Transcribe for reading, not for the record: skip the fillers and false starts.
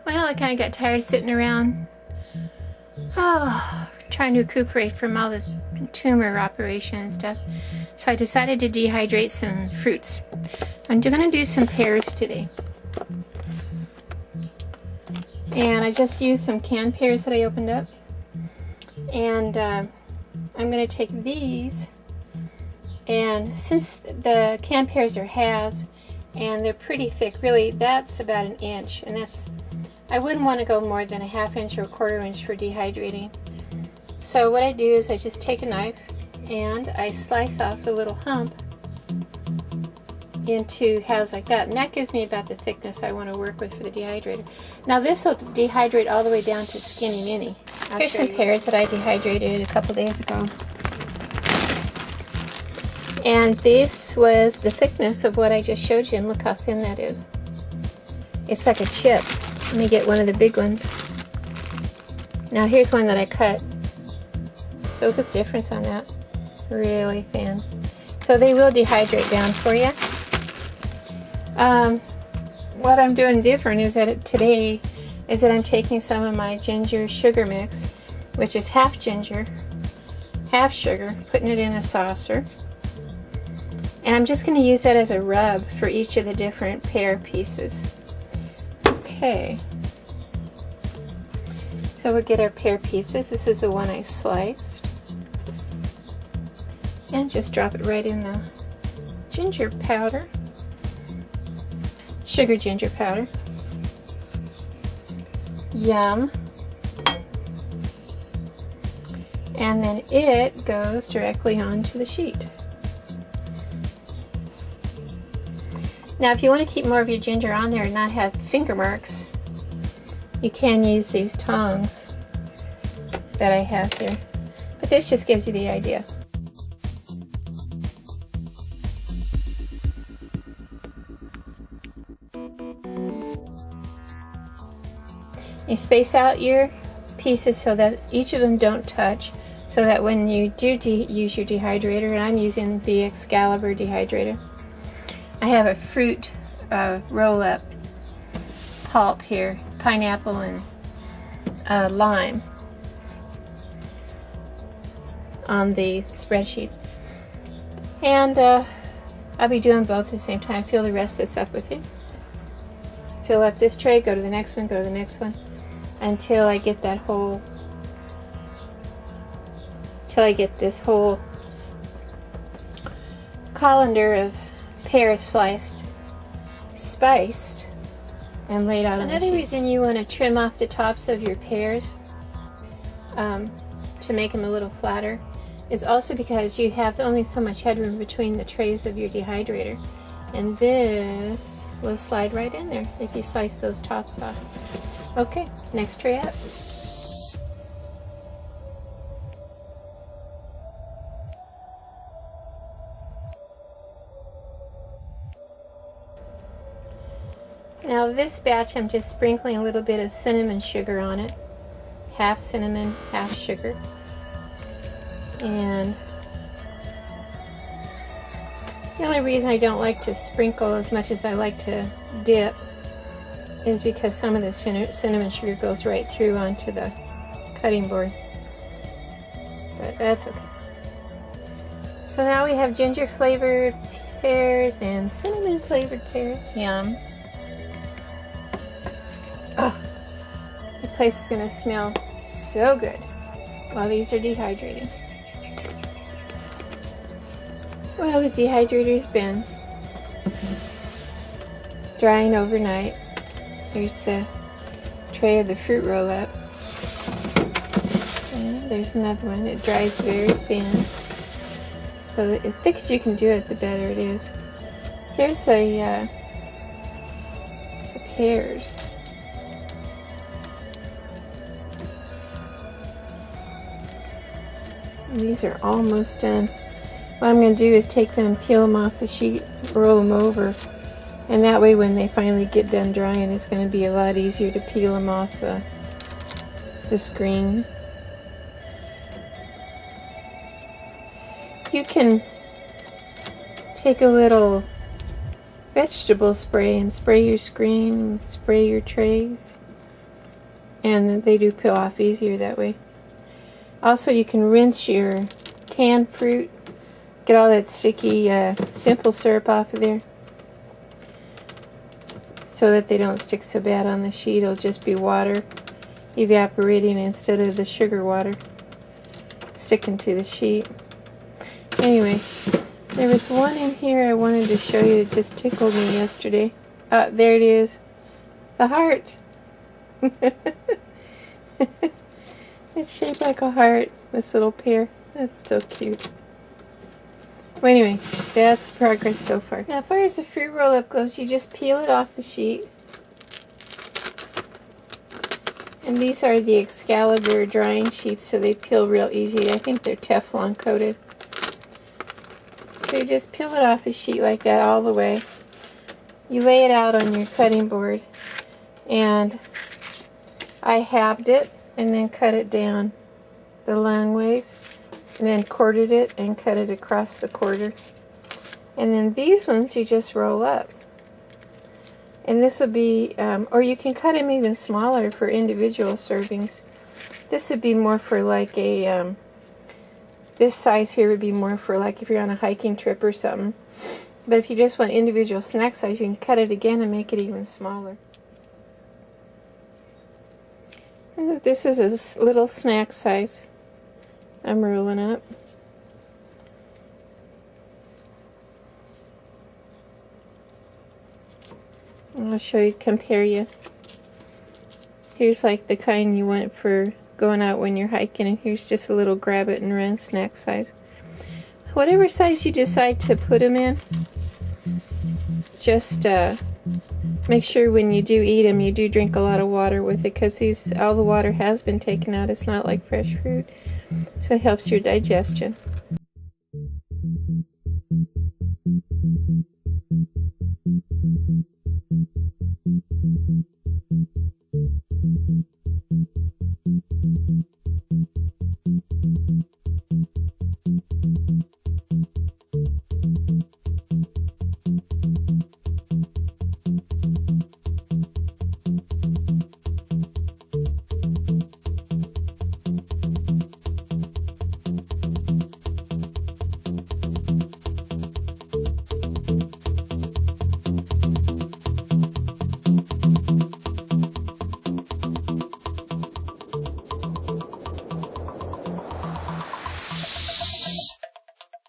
Well, I kind of got tired of sitting around, trying to recuperate from all this tumor operation and stuff. So I decided to dehydrate some fruits. I'm going to do some pears today. And I just used some canned pears that I opened up. And I'm going to take these, and since the canned pears are halves and they're pretty thick, really that's about 1 inch, and I wouldn't want to go more than a 1/2 inch or a 1/4 inch for dehydrating. So what I do is I just take a knife and I slice off the little hump into halves like that, and that gives me about the thickness I want to work with for the dehydrator. Now this will dehydrate all the way down to skinny mini. Here's some pears that I dehydrated a couple days ago, and this was the thickness of what I just showed you, and look how thin that is. It's like a chip. Let me get one of the big ones. Now here's one that I cut. So look at the difference on that. Really thin. So they will dehydrate down for you. What I'm doing different is that today is that I'm taking some of my ginger sugar mix, which is half ginger, half sugar, putting it in a saucer. And I'm just going to use that as a rub for each of the different pear pieces. Okay. So we'll get our pear pieces. This is the one I sliced. And just drop it right in the ginger powder. Sugar ginger powder. Yum. And then it goes directly onto the sheet. Now if you want to keep more of your ginger on there and not have finger marks, you can use these tongs that I have here. But this just gives you the idea. You space out your pieces so that each of them don't touch, so that when you do use your dehydrator, and I'm using the Excalibur dehydrator, I have a fruit roll-up pulp here, pineapple and lime on the spreadsheets. And I'll be doing both at the same time. Fill the rest of this up with you. Fill up this tray, go to the next one, go to the next one, until I get that whole, this whole colander of pears sliced, spiced, and laid out on the sheets. Another reason you want to trim off the tops of your pears to make them a little flatter is also because you have only so much headroom between the trays of your dehydrator, and this will slide right in there if you slice those tops off. Okay, next tray up. Now this batch I'm just sprinkling a little bit of cinnamon sugar on it. Half cinnamon, half sugar. And the only reason I don't like to sprinkle as much as I like to dip is because some of the cinnamon sugar goes right through onto the cutting board. But that's okay. So now we have ginger flavored pears and cinnamon flavored pears. Yum. Oh, the place is going to smell so good while these are dehydrating. Well, the dehydrator's been drying overnight. Here's the tray of the fruit roll-up. And there's another one. It dries very thin. So as thick as you can do it, the better it is. Here's the pears. These are almost done. What I'm going to do is take them and peel them off the sheet, roll them over, and that way when they finally get done drying, it's going to be a lot easier to peel them off the the screen. You can take a little vegetable spray and spray your screen and spray your trays, and they do peel off easier that way. Also, you can rinse your canned fruit, get all that sticky simple syrup off of there so that they don't stick so bad on the sheet. It'll just be water evaporating instead of the sugar water sticking to the sheet. Anyway, there was one in here I wanted to show you that just tickled me yesterday. There it is. The heart. It's shaped like a heart, this little pear. That's so cute. Well, anyway, that's progress so far. Now, as far as the fruit roll-up goes, you just peel it off the sheet. And these are the Excalibur drying sheets, so they peel real easy. I think they're Teflon coated. So you just peel it off the sheet like that all the way. You lay it out on your cutting board, and I halved it and then cut it down the long ways, and then quartered it and cut it across the quarter. And then these ones you just roll up. And this will be, or you can cut them even smaller for individual servings. This would be more for like a, this size here would be more for like if you're on a hiking trip or something. But if you just want individual snack size, you can cut it again and make it even smaller. This is a little snack size I'm rolling up. I'll show you, compare you. Here's like the kind you want for going out when you're hiking, and here's just a little grab it and run snack size. Whatever size you decide to put them in, just make sure when you do eat them, you do drink a lot of water with it, because all the water has been taken out. It's not like fresh fruit, so it helps your digestion.